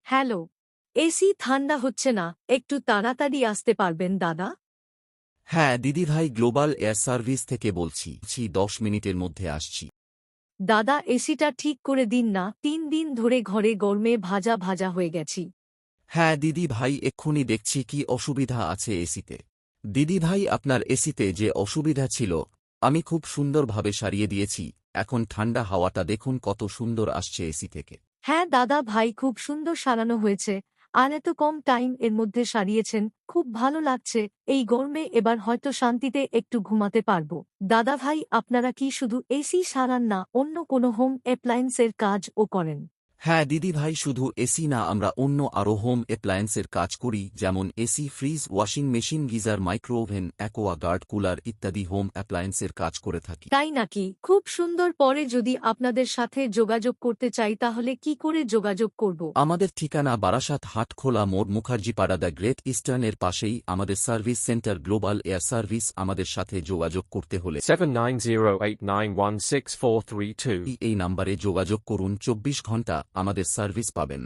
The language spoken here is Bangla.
হ্যালো, এসি ঠান্ডা হচ্ছে না, একটু তাড়াতাড়ি আসতে পারবেন দাদা? হ্যাঁ দিদিভাই, গ্লোবাল এয়ার সার্ভিস থেকে বলছি 10 মিনিটের মধ্যে আসছি। দাদা এসিটা ঠিক করে দিন না, 3 দিন ধরে ঘরে গরমে ভাজা ভাজা হয়ে গেছি। হ্যাঁ দিদি ভাই, এক্ষুনি দেখছি কি অসুবিধা আছে এসিতে। দিদি ভাই, আপনার এসিতে যে অসুবিধা ছিল আমি খুব সুন্দরভাবে সারিয়ে দিয়েছি। এখন ঠান্ডা হাওয়াটা দেখুন কত সুন্দর আসছে এসি থেকে। হ্যাঁ দাদা ভাই, খুব সুন্দর সারানো হয়েছে। আর এত কম টাইম এর মধ্যে সারিয়েছেন, খুব ভালো লাগছে। এই গরমে এবার হয়তো শান্তিতে একটু ঘুমাতে পারবো। দাদা ভাই, আপনারা কি শুধু এসি সারান না, অন্য কোনো হোম অ্যাপ্লায়েন্সের কাজও করেন? হ্যাঁ দিদি ভাই, শুধু এসি না, আমরা অন্য আরও হোম অ্যাপ্লায়েন্সের কাজ করি, যেমন AC, fridge, washing machine, geyser, micro oven, Aquaguard, cooler ইত্যাদি হোম অ্যাপ্লায়েন্সের কাজ করে থাকি। তাই নাকি? খুব সুন্দর। পরে যদি আপনাদের সাথে যোগাযোগ করতে চাই তাহলে কি করে যোগাযোগ করব? আমাদের ঠিকানা বারাসাত হাটখোলা মোড়, মুখার্জিপাড়া, দ্য গ্রেট ইস্টার্নের পাশেই আমাদের service centre global air service. আমাদের সাথে যোগাযোগ করতে হলে 7908916432 এই নাম্বারে যোগাযোগ করুন। 24 ঘন্টা আমাদের সার্ভিস পাবেন।